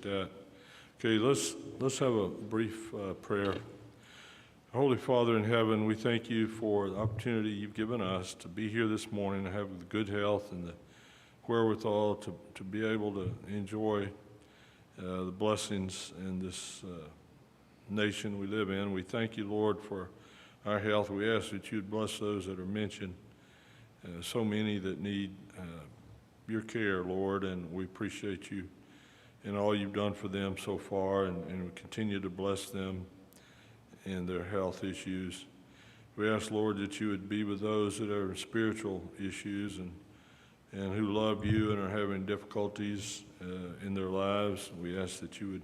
that. Okay, let's have a brief prayer. Holy Father in heaven, we thank you for the opportunity you've given us to be here this morning, to have the good health and the wherewithal to be able to enjoy the blessings in this nation we live in. We thank you, Lord, for our health. We ask that you'd bless those that are mentioned, so many that need your care, Lord, and we appreciate you and all you've done for them so far, and we continue to bless them in their health issues. We ask, Lord, that you would be with those that are in spiritual issues and who love you and are having difficulties in their lives. We ask that you would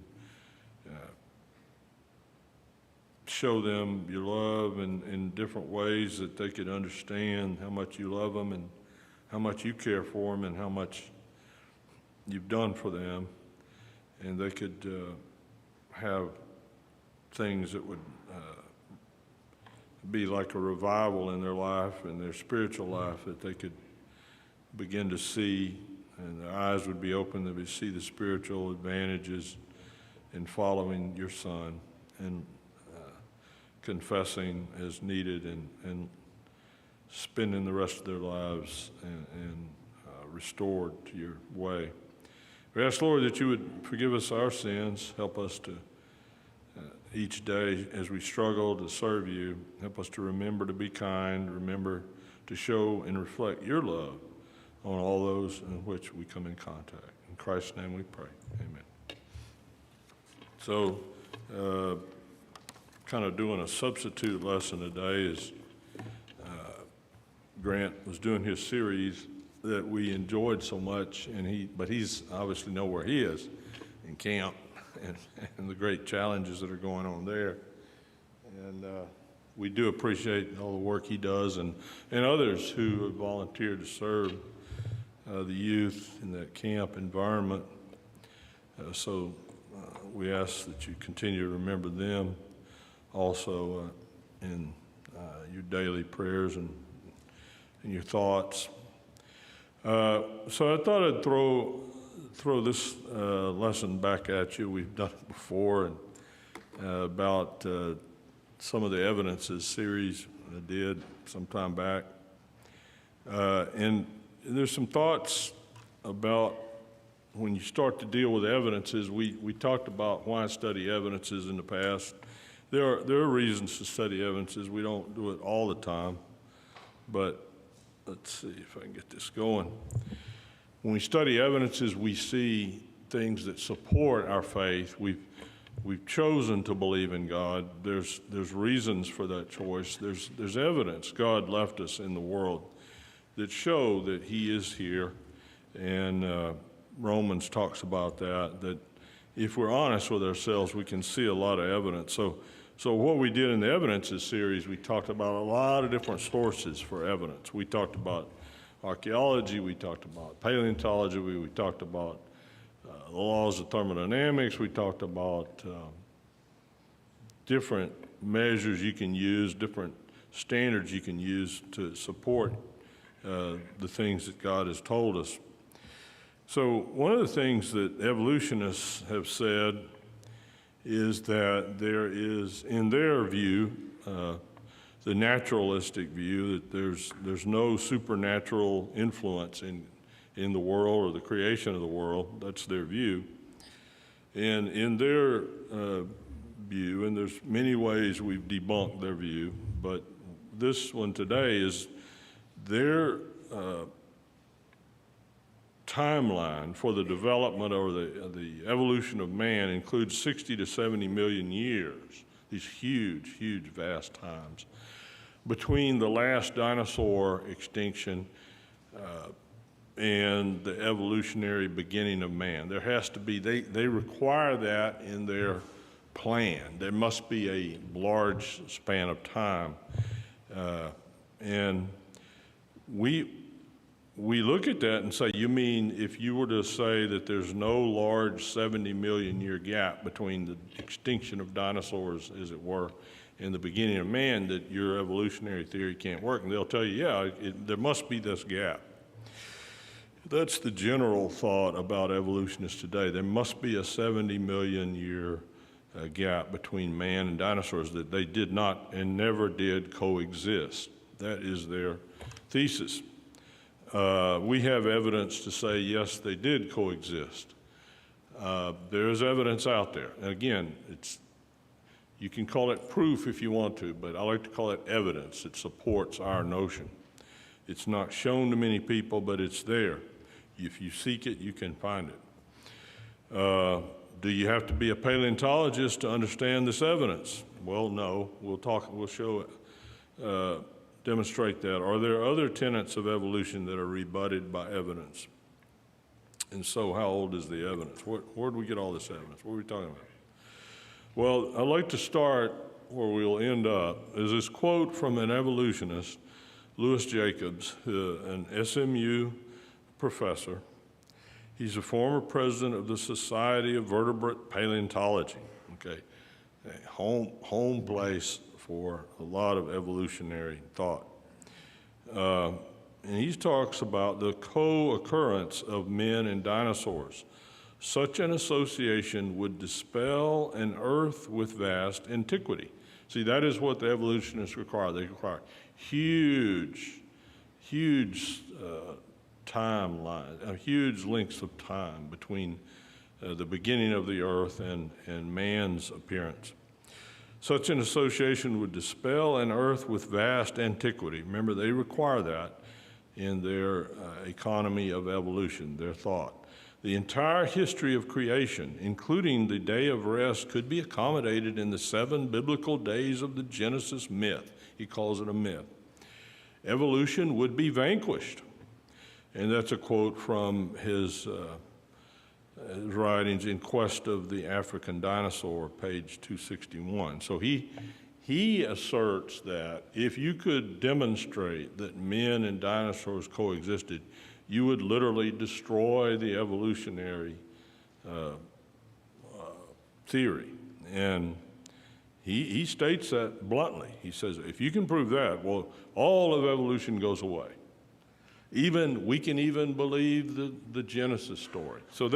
show them your love in different ways that they could understand how much you love them and how much you care for them and how much you've done for them. And they could have things that would be like a revival in their life, in their spiritual life, that they could begin to see, and their eyes would be open, they would see the spiritual advantages in following your Son and confessing as needed and spending the rest of their lives and restored to your way. We ask, Lord, that you would forgive us our sins, help us to each day as we struggle to serve you, help us to remember to be kind, remember to show and reflect your love on all those in which we come in contact. In Christ's name we pray, amen. So, kind of doing a substitute lesson today as Grant was doing his series that we enjoyed so much, but he's obviously know where he is in camp and the great challenges that are going on there. And we do appreciate all the work he does and others who have volunteered to serve the youth in that camp environment. So we ask that you continue to remember them also in your daily prayers and your thoughts. So I thought I'd throw this lesson back at you. We've done it before, and about some of the evidences series I did some time back. And there's some thoughts about when you start to deal with evidences. We talked about why study evidences in the past. There are reasons to study evidences. We don't do it all the time, but let's see if I can get this going. When we study evidences, we see things that support our faith. We've chosen to believe in God. There's reasons for that choice. There's evidence God left us in the world that show that he is here. And Romans talks about that if we're honest with ourselves, we can see a lot of evidence. So what we did in the evidences series, we talked about a lot of different sources for evidence. We talked about archaeology, we talked about paleontology, we talked about the laws of thermodynamics, we talked about different measures you can use, different standards you can use to support the things that God has told us. So one of the things that evolutionists have said is that there is, in their view, the naturalistic view, that there's no supernatural influence in the world or the creation of the world. That's their view. And in their view, and there's many ways we've debunked their view, but this one today is their timeline for the development or the evolution of man includes 60 to 70 million years, these huge, huge, vast times, between the last dinosaur extinction and the evolutionary beginning of man. There has to be, they require that in their plan. There must be a large span of time. And we look at that and say, you mean if you were to say that there's no large 70 million year gap between the extinction of dinosaurs, as it were, and the beginning of man, that your evolutionary theory can't work? And they'll tell you, yeah, there must be this gap. That's the general thought about evolutionists today. There must be a 70 million year gap between man and dinosaurs, that they did not and never did coexist. That is their thesis. We have evidence to say, yes, they did coexist. There's evidence out there. And again, you can call it proof if you want to, but I like to call it evidence. It supports our notion. It's not shown to many people, but it's there. If you seek it, you can find it. Do you have to be a paleontologist to understand this evidence? Well, no. We'll show it, demonstrate that. Are there other tenets of evolution that are rebutted by evidence? And so how old is the evidence? Where do we get all this evidence? What are we talking about? Well, I'd like to start where we'll end up, is this quote from an evolutionist, Louis Jacobs, an SMU professor. He's a former president of the Society of Vertebrate Paleontology, okay, a home place for a lot of evolutionary thought. And he talks about the co-occurrence of men and dinosaurs. Such an association would dispel an earth with vast antiquity. See, that is what the evolutionists require. They require huge timeline, huge lengths of time between the beginning of the earth and man's appearance. Such an association would dispel an earth with vast antiquity. Remember, they require that in their economy of evolution, their thought. The entire history of creation, including the day of rest, could be accommodated in the 7 biblical days of the Genesis myth. He calls it a myth. Evolution would be vanquished. And that's a quote from his writings, In Quest of the African Dinosaur, page 261. So he asserts that if you could demonstrate that men and dinosaurs coexisted, you would literally destroy the evolutionary theory. And he states that bluntly. He says, if you can prove that, well, all of evolution goes away. We can even believe the Genesis story. So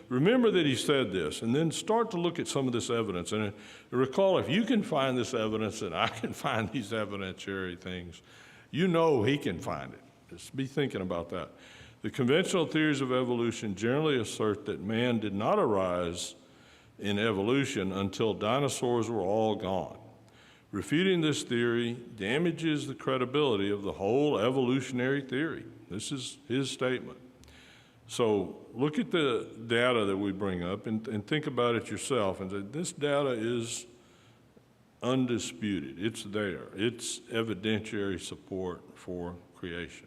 remember that he said this, and then start to look at some of this evidence. And recall, if you can find this evidence and I can find these evidentiary things, you know he can find it. Just be thinking about that. The conventional theories of evolution generally assert that man did not arise in evolution until dinosaurs were all gone. Refuting this theory damages the credibility of the whole evolutionary theory. This is his statement. So look at the data that we bring up and think about it yourself and say, this data is undisputed. It's there. It's evidentiary support for creation.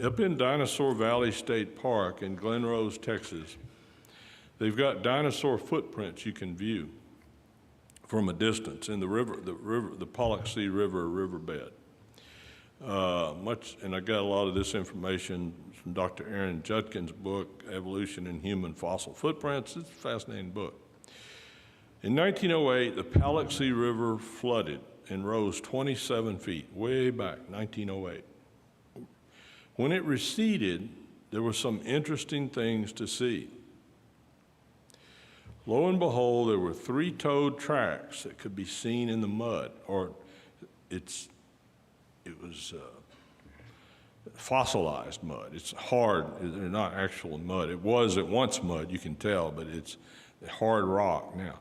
Up in Dinosaur Valley State Park in Glen Rose, Texas, they've got dinosaur footprints you can view from a distance in the Paluxy River riverbed. And I got a lot of this information from Dr. Aaron Judkin's book, Evolution in Human Fossil Footprints. It's a fascinating book. In 1908, the Paluxy River flooded and rose 27 feet, way back, 1908. When it receded, there were some interesting things to see. Lo and behold, there were 3-toed tracks that could be seen in the mud, or it was fossilized mud. It's hard, they're not actual mud. It was at once mud, you can tell, but it's hard rock now.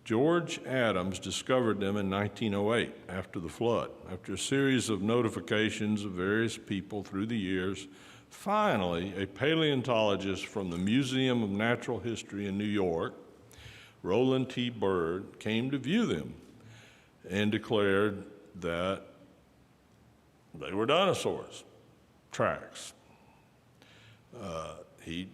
George Adams discovered them in 1908 after the flood. After a series of notifications of various people through the years, finally, a paleontologist from the Museum of Natural History in New York, Roland T. Byrd, came to view them and declared that they were dinosaurs, tracks. He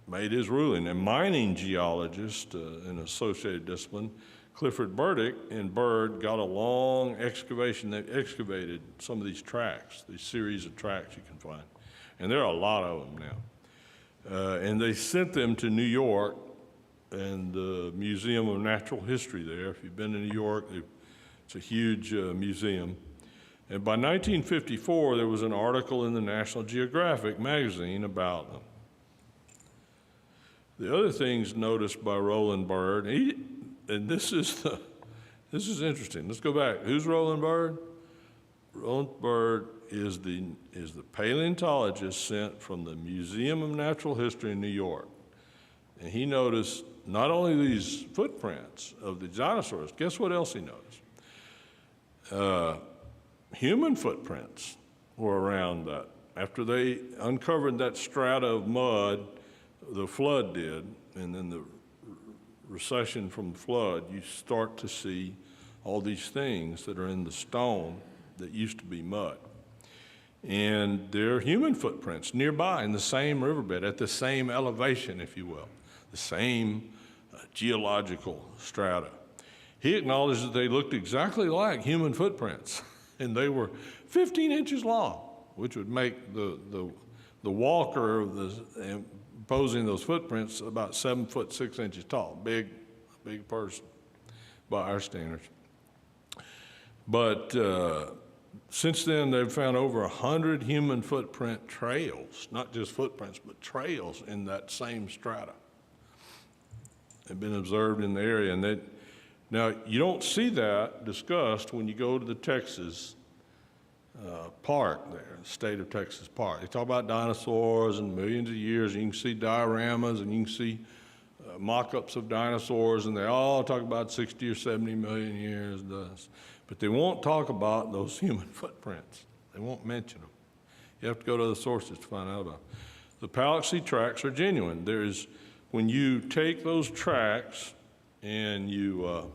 made his ruling. A mining geologist, an associated discipline, Clifford Burdick and Byrd got a long excavation. They excavated some of these tracks, these series of tracks you can find. And there are a lot of them now. And they sent them to New York and the Museum of Natural History there. If you've been to New York, it's a huge museum. And by 1954, there was an article in the National Geographic magazine about them. The other things noticed by Roland Bird, and this is interesting. Let's go back. Who's Roland Bird? Roland Bird is the paleontologist sent from the Museum of Natural History in New York. And he noticed not only these footprints of the dinosaurs, guess what else he noticed? Human footprints were around that. After they uncovered that strata of mud, the flood did, and then the recession from the flood, you start to see all these things that are in the stone that used to be mud. And there are human footprints nearby in the same riverbed, at the same elevation, if you will, the same geological strata. He acknowledged that they looked exactly like human footprints, and they were 15 inches long, which would make the walker posing those footprints about 7 foot 6 inches tall, big person by our standards. But since then, they've found over 100 human footprint trails, not just footprints, but trails in that same strata. They've been observed in the area. And now, you don't see that discussed when you go to the Texas park there, the state of Texas park. They talk about dinosaurs and millions of years. You can see dioramas and you can see mock-ups of dinosaurs, and they all talk about 60 or 70 million years. But they won't talk about those human footprints. They won't mention them. You have to go to other sources to find out about them. The Palaxy tracks are genuine. When you take those tracks and you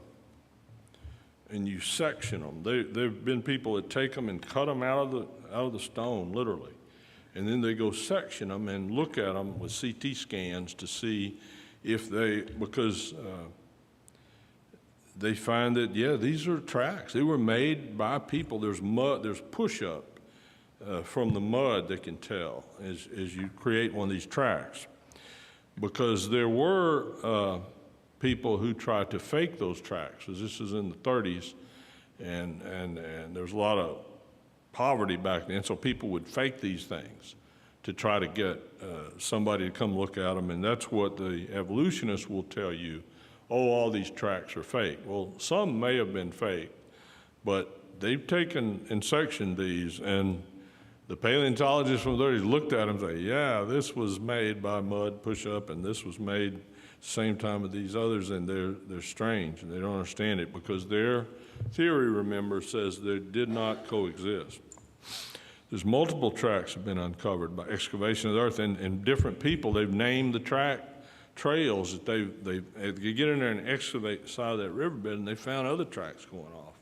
section them, there've been people that take them and cut them out of the stone, literally, and then they go section them and look at them with CT scans to see if because they find that, yeah, these are tracks. They were made by people. There's mud, there's push-up from the mud that can tell as you create one of these tracks. Because there were people who tried to fake those tracks, because this is in the 30s, and there was a lot of poverty back then, so people would fake these things to try to get somebody to come look at them, and that's what the evolutionists will tell you. Oh, all these tracks are fake. Well, some may have been fake, but they've taken and sectioned these, and the paleontologists from the 30s looked at them and say, yeah, this was made by mud push-up, and this was made same time as these others, and they're strange, and they don't understand it, because their theory, remember, says they did not coexist. There's multiple tracks have been uncovered by excavation of the earth, and different people, they've named the trails that they get in there and excavate the side of that riverbed, and they found other tracks going off.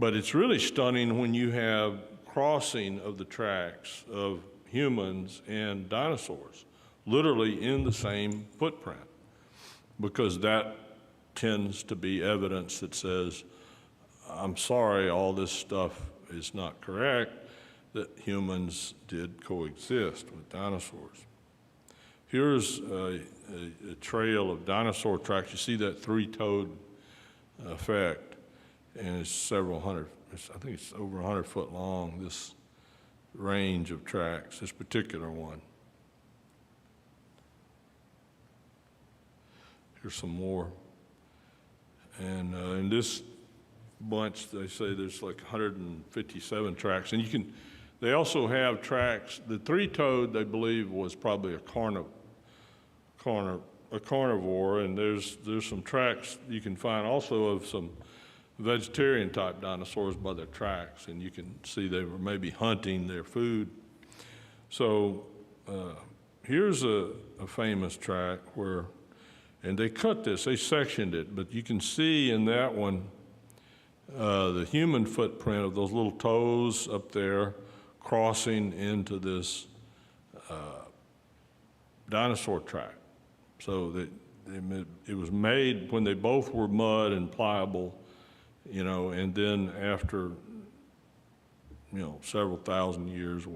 But it's really stunning when you have crossing of the tracks of humans and dinosaurs, literally in the same footprint, because that tends to be evidence that says, I'm sorry, all this stuff is not correct, that humans did coexist with dinosaurs. Here's a trail of dinosaur tracks. You see that three-toed effect, and it's several hundred, I think it's over 100 foot long, this range of tracks, this particular one. Here's some more. And in this bunch, they say there's like 157 tracks. And they also have tracks. The three-toed, they believe, was probably a carnivore, and there's some tracks you can find also of some vegetarian-type dinosaurs by their tracks, and you can see they were maybe hunting their food. So here's a famous track where, and they cut this, they sectioned it, but you can see in that one the human footprint of those little toes up there crossing into this dinosaur track. So that it was made when they both were mud and pliable, and then after, several thousand years,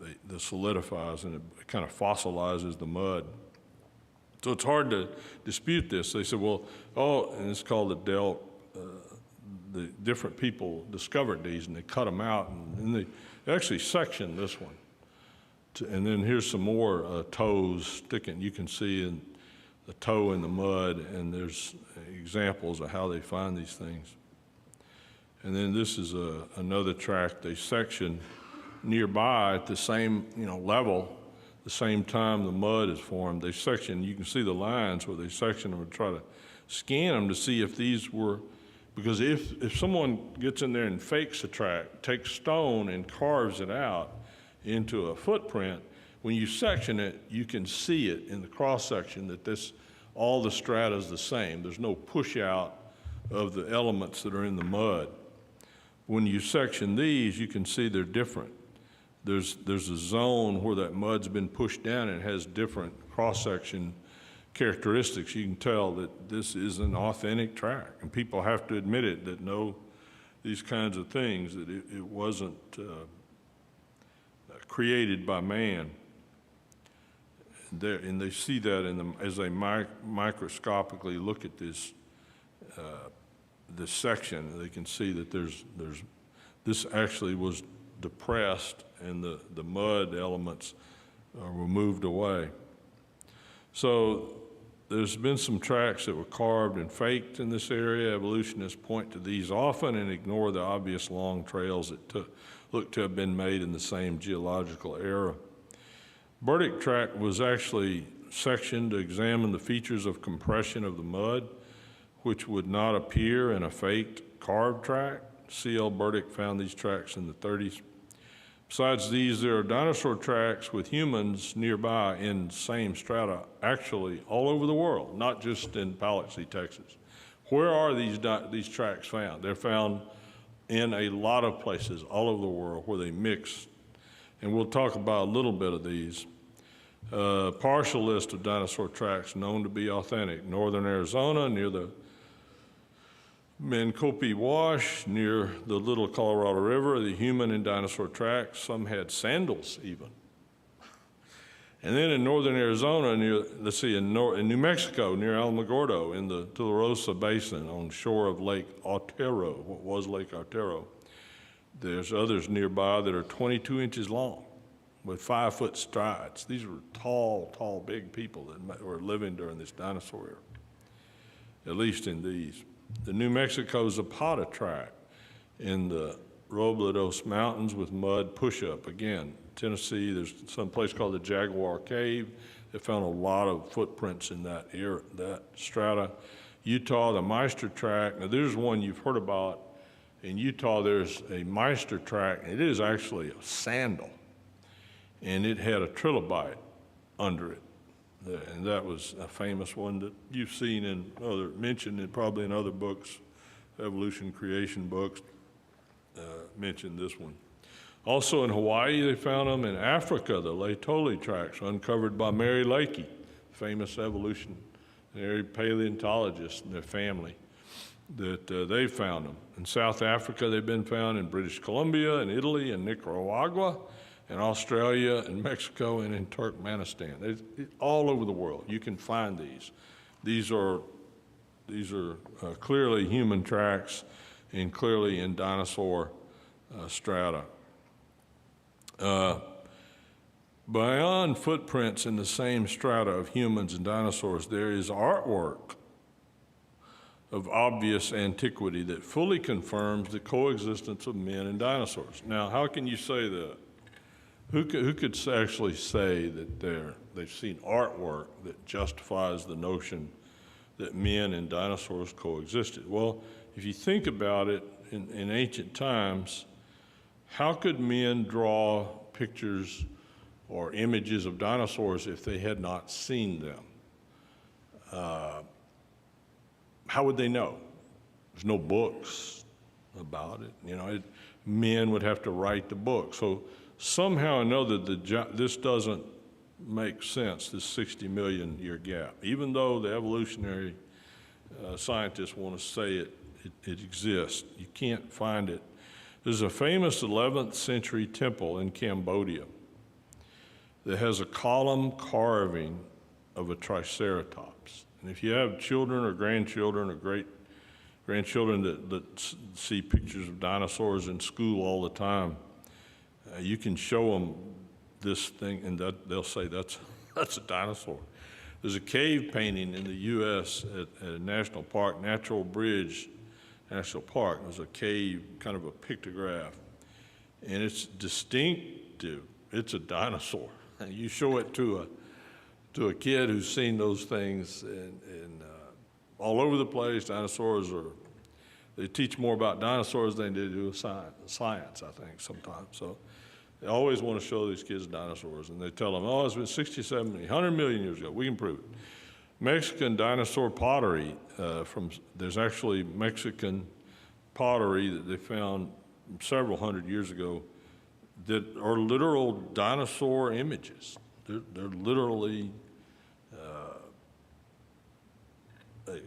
they solidifies and it kind of fossilizes the mud. So it's hard to dispute this. They said, and it's called the the different people discovered these, and they cut them out, and they actually sectioned this one. And then here's some more toes sticking. You can see in the toe in the mud, and there's examples of how they find these things. And then this is another track they sectioned nearby at the same level, the same time the mud is formed. They section. You can see the lines where they section them and try to scan them to see if these were, because if someone gets in there and fakes a track, takes stone and carves it out into a footprint, when you section it, you can see it in the cross section that all the strata is the same. There's no push out of the elements that are in the mud. When you section these, you can see they're different. There's a zone where that mud's been pushed down and it has different cross-section characteristics. You can tell that this is an authentic track, and people have to admit it that know these kinds of things, that it wasn't created by man. And they see that as they microscopically look at this section. They can see that this actually was depressed, and the mud elements were moved away. So there's been some tracks that were carved and faked in this area. Evolutionists point to these often and ignore the obvious long trails that look to have been made in the same geological era. Burdick track was actually sectioned to examine the features of compression of the mud, which would not appear in a faked carved track. C.L. Burdick found these tracks in the 30s. Besides these, there are dinosaur tracks with humans nearby in same strata, actually all over the world, not just in Biloxi, Texas. Where are these tracks found? They're found in a lot of places all over the world where they mix. And we'll talk about a little bit of these. Partial list of dinosaur tracks known to be authentic. Northern Arizona, near the Mancope Wash, near the Little Colorado River, the human and dinosaur tracks. Some had sandals even. And then in northern Arizona, in New Mexico, near Alamogordo, in the Tularosa Basin on shore of Lake Otero, what was Lake Otero. There's others nearby that are 22 inches long with 5-foot strides. These were tall, big people that were living during this dinosaur era, at least in these. The New Mexico Zapata track in the Robledos Mountains with mud push-up. Again, Tennessee, there's some place called the Jaguar Cave. They found a lot of footprints in that era, that strata. Utah, the Meister track. Now, there's one you've heard about. In Utah, there's a Meister track. It is actually a sandal, and it had a trilobite under it. And that was a famous one that you've seen mentioned probably in other books, evolution creation books, mentioned this one. Also in Hawaii, they found them. In Africa, the Laetoli tracks uncovered by Mary Leakey, famous evolutionary paleontologist and their family, that they found them. In South Africa, they've been found in British Columbia, in Italy, and Nicaragua, in Australia, in Mexico, and in Turkmenistan. All over the world, you can find these. These are clearly human tracks and clearly in dinosaur strata. Beyond footprints in the same strata of humans and dinosaurs, there is artwork of obvious antiquity that fully confirms the coexistence of men and dinosaurs. Now, how can you say that? Who could actually say that they've seen artwork that justifies the notion that men and dinosaurs coexisted? Well, if you think about it, in ancient times, how could men draw pictures or images of dinosaurs if they had not seen them? How would they know? There's no books about it. Men would have to write the book. So somehow or another, this doesn't make sense, this 60 million year gap. Even though the evolutionary scientists want to say it exists, you can't find it. There's a famous 11th century temple in Cambodia that has a column carving of a triceratops. And if you have children or grandchildren or grandchildren that see pictures of dinosaurs in school all the time, you can show them this thing, and they'll say that's a dinosaur. There's a cave painting in the U.S. at a national park, Natural Bridge National Park. There's a cave, kind of a pictograph, and it's distinctive. It's a dinosaur. And you show it to a kid who's seen those things and all over the place. Dinosaurs they teach more about dinosaurs than they do science, I think, sometimes. So they always want to show these kids dinosaurs, and they tell them, oh, it's been 60, 70, 100 million years ago. We can prove it. Mexican dinosaur pottery, there's actually Mexican pottery that they found several hundred years ago that are literal dinosaur images. They're literally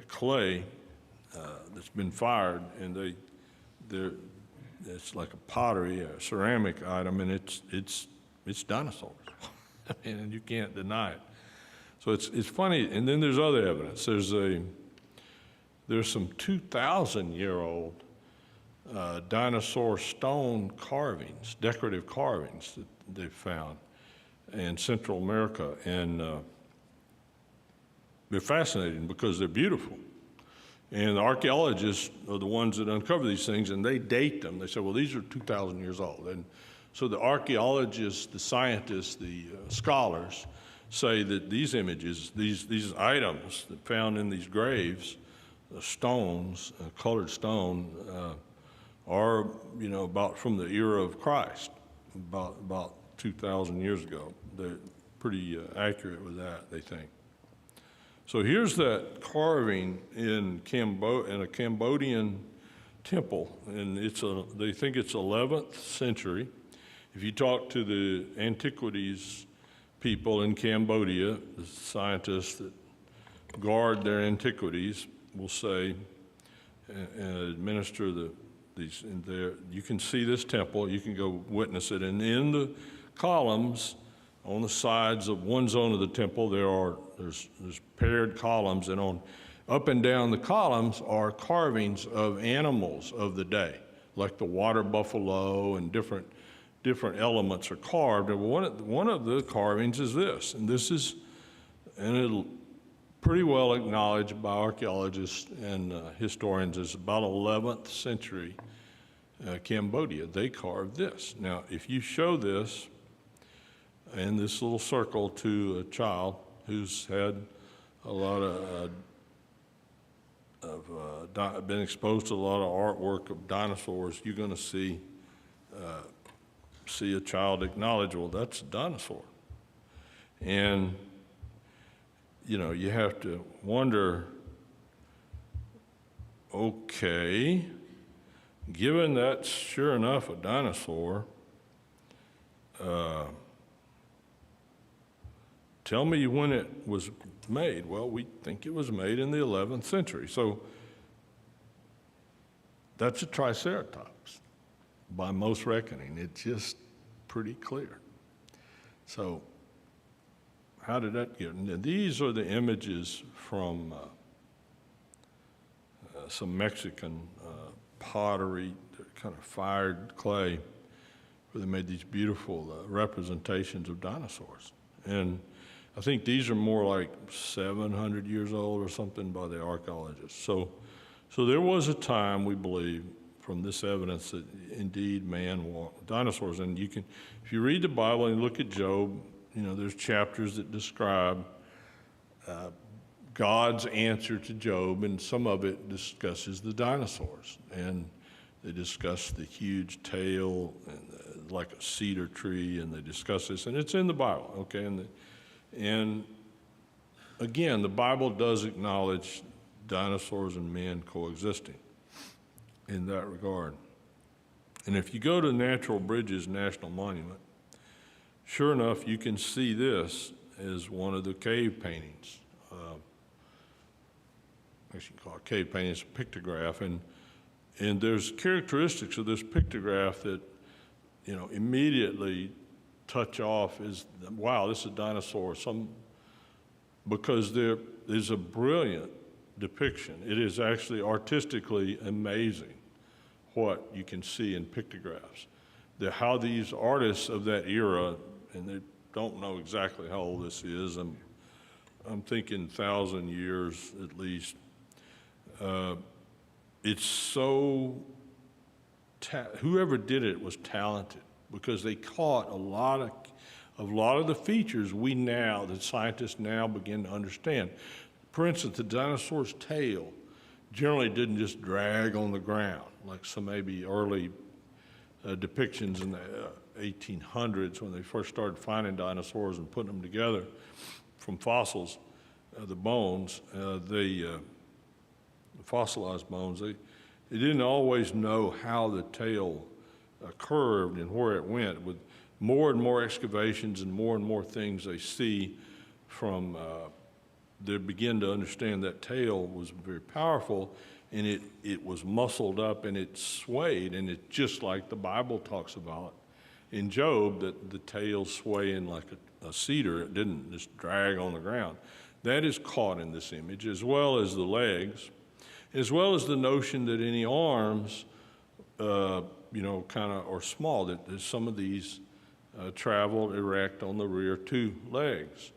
clay that's been fired, and it's like a pottery, a ceramic item, and it's dinosaurs. I mean, and you can't deny it. So it's funny, and then there's other evidence. There's some 2,000-year-old dinosaur stone carvings, decorative carvings that they've found in Central America, and they're fascinating because they're beautiful. And the archaeologists are the ones that uncover these things, and they date them. They say, well, these are 2,000 years old. And so the archaeologists, the scientists, the scholars say that these images, these items that found in these graves, stones, colored stone, are, about from the era of Christ, about 2,000 years ago. They're pretty accurate with that, they think. So here's that carving in a Cambodian temple, and they think it's 11th century. If you talk to the antiquities people in Cambodia, the scientists that guard their antiquities will say and administer these. And there, you can see this temple. You can go witness it, and in the columns on the sides of one zone of the temple, there's paired columns, and up and down the columns are carvings of animals of the day, like the water buffalo, and different elements are carved. And one of the carvings is this, and it's pretty well acknowledged by archaeologists and historians as about 11th century Cambodia. They carved this. Now, if you show this in this little circle to a child who's had a lot of been exposed to a lot of artwork of dinosaurs, you're going to see a child acknowledge, well, that's a dinosaur. And you have to wonder, okay, given that's sure enough a dinosaur, tell me when it was made. Well, we think it was made in the 11th century. So that's a triceratops by most reckoning. It's just pretty clear. So how did that get? And these are the images from some Mexican pottery, kind of fired clay, where they made these beautiful representations of dinosaurs. And I think these are more like 700 years old or something by the archaeologists. So there was a time, we believe, from this evidence that indeed man walked with dinosaurs. And you can, if you read the Bible and look at Job, there's chapters that describe God's answer to Job, and some of it discusses the dinosaurs. And they discuss the huge tail and like a cedar tree, and they discuss this, and it's in the Bible, okay? And again, the Bible does acknowledge dinosaurs and man coexisting in that regard. And if you go to Natural Bridges National Monument, sure enough, you can see this as one of the cave paintings. Actually, you can call it cave painting, it's a pictograph. And there's characteristics of this pictograph that, immediately touch off as, wow, this is a dinosaur. Because there is a brilliant depiction. It is actually artistically amazing what you can see in pictographs. How these artists of that era, and they don't know exactly how old this is, I'm thinking 1,000 years at least. It's so, whoever did it was talented, because they caught a lot of the features that scientists now begin to understand. For instance, the dinosaur's tail generally didn't just drag on the ground like some maybe early depictions in the 1800s when they first started finding dinosaurs and putting them together from fossils, the bones, the fossilized bones. They didn't always know how the tail curved and where it went. With more and more excavations and more things they see from, they begin to understand that tail was very powerful, and it was muscled up and it swayed, and it's just like the Bible talks about in Job, that the tail swaying like a cedar. It didn't just drag on the ground. That is caught in this image, as well as the legs, as well as the notion that any arms, kind of are small, that some of these travel erect on the rear two legs,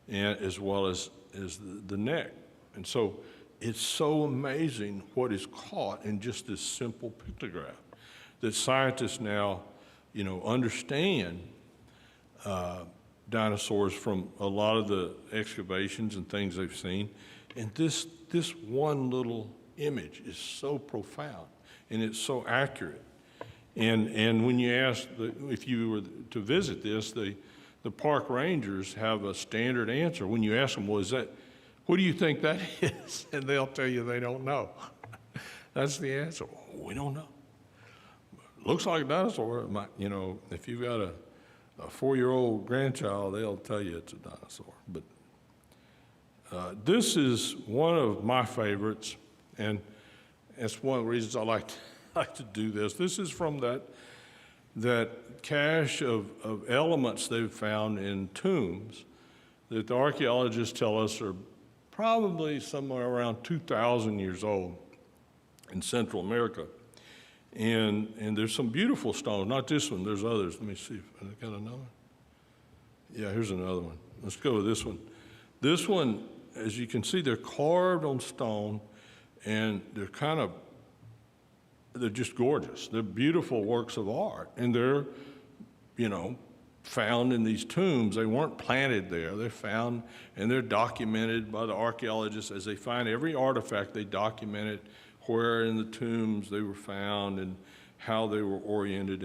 and as well as the neck. And so it's so amazing what is caught in just this simple pictograph, that scientists now, understand dinosaurs from a lot of the excavations and things they've seen. And this one little image is so profound, and it's so accurate. And when you ask, if you were to visit this, the park rangers have a standard answer. When you ask them, what do you think that is? And they'll tell you they don't know. That's the answer. We don't know. Looks like a dinosaur. If you've got a 4-year-old grandchild, they'll tell you it's a dinosaur. But this is one of my favorites, and it's one of the reasons I like to do this. This is from that cache of elements they've found in tombs that the archaeologists tell us are probably somewhere around 2,000 years old in Central America. And there's some beautiful stones, not this one, there's others. Let me see if I got another one. Yeah, here's another one. Let's go with this one. This one, as you can see, they're carved on stone, and they're just gorgeous. They're beautiful works of art, and they're, found in these tombs. They weren't planted there. They're found, and they're documented by the archaeologists. As they find every artifact, they document it, where in the tombs they were found and how they were oriented,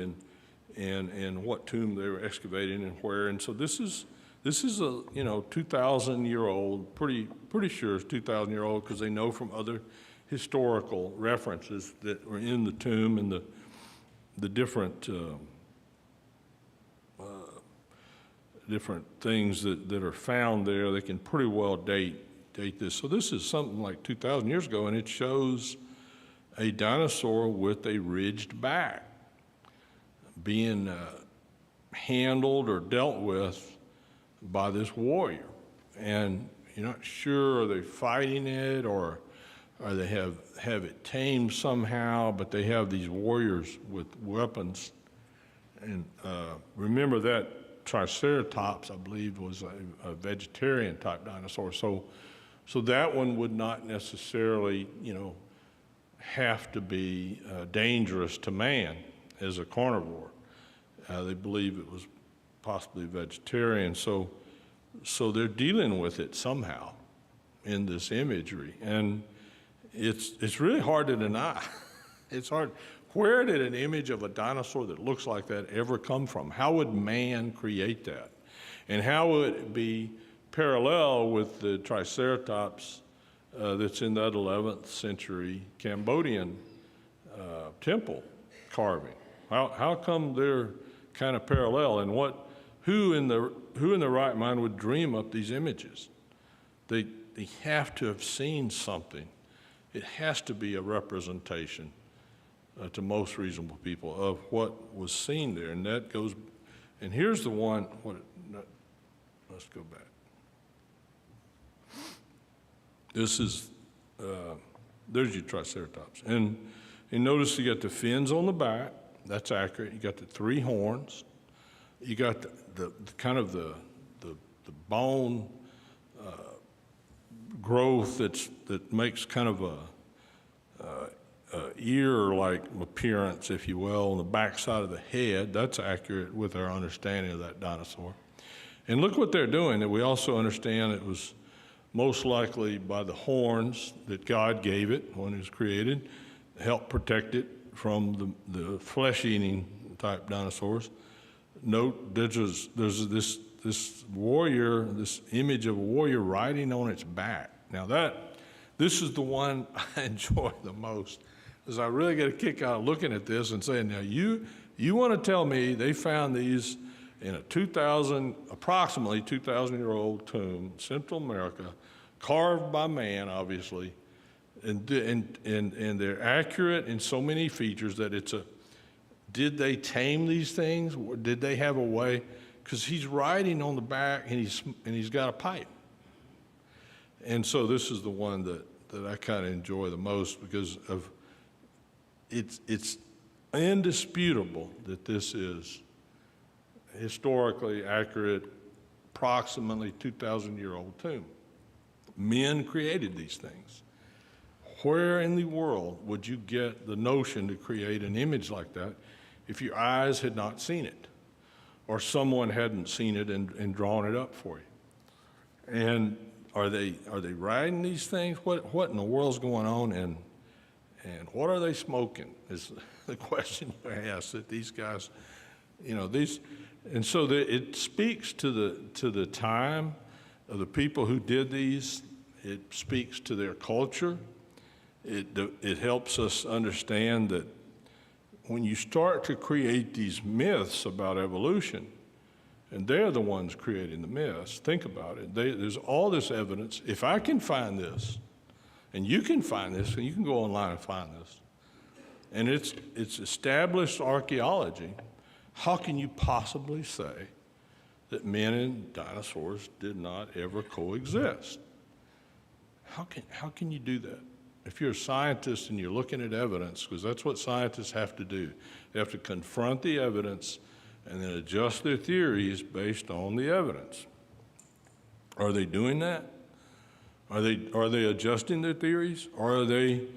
and what tomb they were excavating and where. And so this is a 2,000-year-old, pretty sure it's 2,000-year-old, because they know from other historical references that were in the tomb and the different things that are found there. They can pretty well date this. So this is something like 2,000 years ago, and it shows a dinosaur with a ridged back being handled or dealt with by this warrior. And you're not sure, are they fighting it, or they have it tamed somehow, but they have these warriors with weapons. And remember that Triceratops, I believe, was a vegetarian type dinosaur. So that one would not necessarily, have to be dangerous to man as a carnivore. They believe it was possibly vegetarian. So they're dealing with it somehow in this imagery. And it's really hard to deny. It's hard. Where did an image of a dinosaur that looks like that ever come from? How would man create that? And how would it be parallel with the Triceratops that's in that 11th century Cambodian temple carving? How come they're kind of parallel? And who in the right mind would dream up these images? They have to have seen something. It has to be a representation to most reasonable people of what was seen there. And that goes, and here's the one, let's go back. This is there's your Triceratops. And notice you got the fins on the back. That's accurate. You got the 3 horns. You got the kind of the bone growth that makes kind of a ear-like appearance, if you will, on the back side of the head. That's accurate with our understanding of that dinosaur. And look what they're doing. That we also understand it was most likely by the horns that God gave it when it was created, help protect it from the flesh-eating type dinosaurs. Note there's this warrior, this image of a warrior riding on its back. Now this is the one I enjoy the most, because I really get a kick out of looking at this and saying, now you want to tell me they found these in a approximately 2,000-year-old tomb, Central America, carved by man, obviously, and they're accurate in so many features that did they tame these things? Did they have a way? Because he's riding on the back and he's got a pipe. And so this is the one that I kind of enjoy the most, because of it's indisputable that this is historically accurate, approximately 2,000-year-old tomb. Men created these things. Where in the world would you get the notion to create an image like that if your eyes had not seen it, or someone hadn't seen it and drawn it up for you? And are they riding these things? What in the world's going on? And what are they smoking? Is the question you ask that these guys, these. And so it speaks to the time of the people who did these. It speaks to their culture. It helps us understand that when you start to create these myths about evolution, and they're the ones creating the myths, think about it. There's all this evidence. If I can find this, and you can find this, and you can go online and find this, and it's established archaeology, how can you possibly say that men and dinosaurs did not ever coexist? How can you do that? If you're a scientist and you're looking at evidence, because that's what scientists have to do. They have to confront the evidence and then adjust their theories based on the evidence. Are they doing that? Are they adjusting their theories? Or are they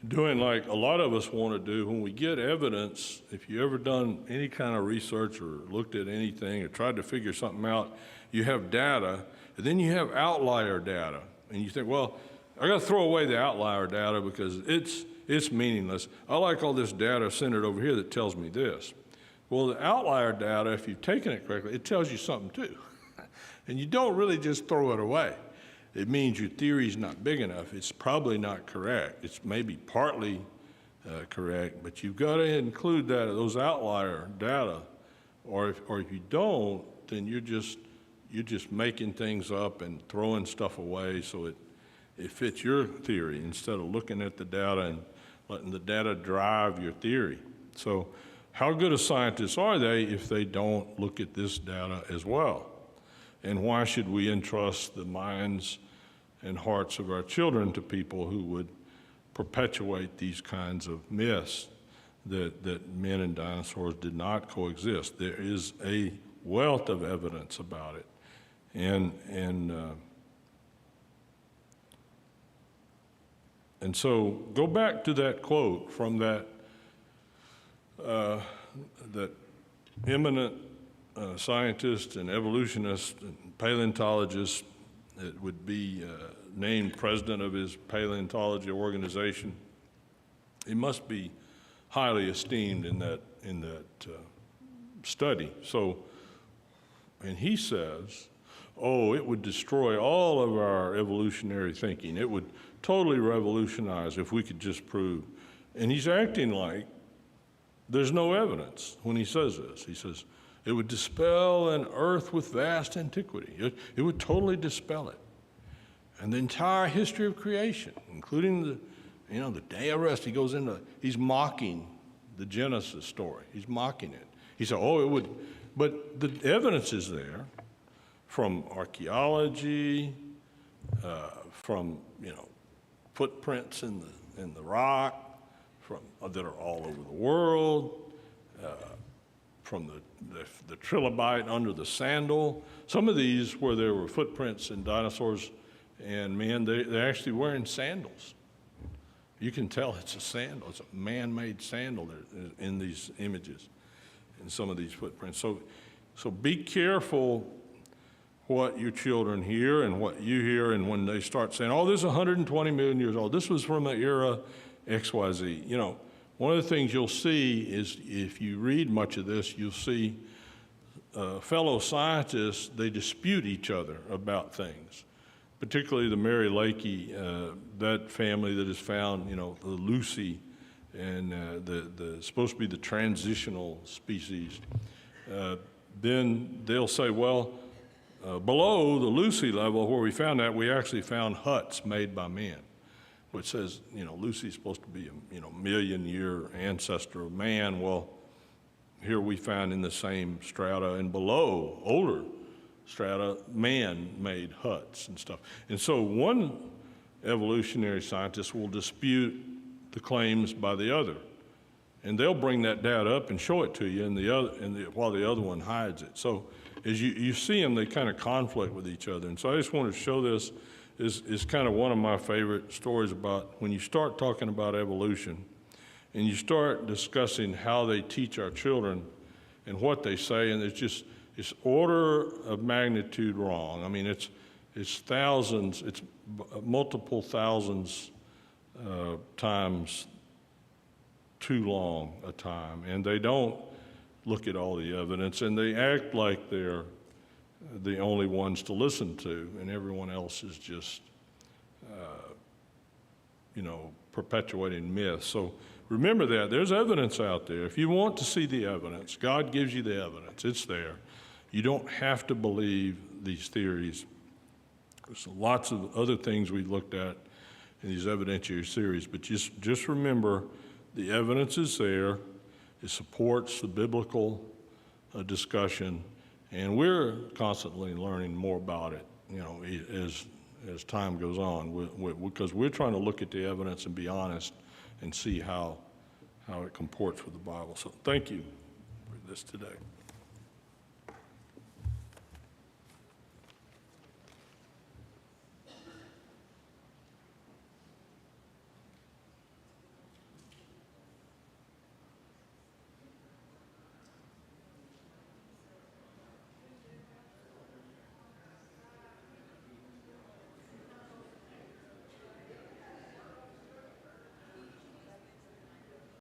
doing like a lot of us want to do when we get evidence? If you ever done any kind of research or looked at anything or tried to figure something out, you have data, and then you have outlier data. And you think, well, I got to throw away the outlier data because it's meaningless. I like all this data centered over here that tells me this. Well, the outlier data, if you've taken it correctly, it tells you something too. And you don't really just throw it away. It means your theory's not big enough. It's probably not correct. It's maybe partly correct, but you've got to include those outlier data, or if you don't, then you're just making things up and throwing stuff away so it fits your theory instead of looking at the data and letting the data drive your theory. So how good of scientists are they if they don't look at this data as well? And why should we entrust the minds and hearts of our children to people who would perpetuate these kinds of myths that men and dinosaurs did not coexist? There is a wealth of evidence about it. And so go back to that quote from that eminent scientist and evolutionist and paleontologist that would be named president of his paleontology organization. He must be highly esteemed in that study. So, and he says, oh, it would destroy all of our evolutionary thinking. It would totally revolutionize if we could just prove. And he's acting like there's no evidence when he says this. He says, it would dispel an earth with vast antiquity. It would totally dispel it. And the entire history of creation, including the day of rest, he's mocking the Genesis story. He's mocking it. He said, oh, it would, but the evidence is there from archaeology, from, footprints in in the rock that are all over the world, from the trilobite under the sandal. Some of these where there were footprints in dinosaurs and men, they're actually wearing sandals. You can tell it's a sandal. It's a man-made sandal in these images, in some of these footprints. So be careful what your children hear and what you hear, and when they start saying, oh, this is 120 million years old, this was from the era XYZ. You know, one of the things you'll see is if you read much of this, you'll see fellow scientists, they dispute each other about things, particularly the Mary Lakey, that family that has found, you know, the Lucy, and the supposed to be the transitional species. Then they'll say, well, below the Lucy level where we found that, we actually found huts made by men, which says, you know, Lucy's supposed to be a, you know, million-year ancestor of man. Well, here we find in the same strata and below, older strata, man-made huts and stuff. And so one evolutionary scientist will dispute the claims by the other, and they'll bring that data up and show it to you, while the other one hides it. So as you see them, they kind of conflict with each other. And so I just wanted to show this is kind of one of my favorite stories about when you start talking about evolution and you start discussing how they teach our children and what they say, and it's order of magnitude wrong. I mean, it's thousands, it's multiple thousands times too long a time, and they don't look at all the evidence, and they act like they're the only ones to listen to, and everyone else is just, you know, perpetuating myths. So remember that. There's evidence out there. If you want to see the evidence, God gives you the evidence. It's there. You don't have to believe these theories. There's lots of other things we've looked at in these evidentiary series, but just remember the evidence is there. It supports the biblical discussion, and we're constantly learning more about it, you know, as time goes on, because we're trying to look at the evidence and be honest and see how it comports with the Bible. So thank you for this today.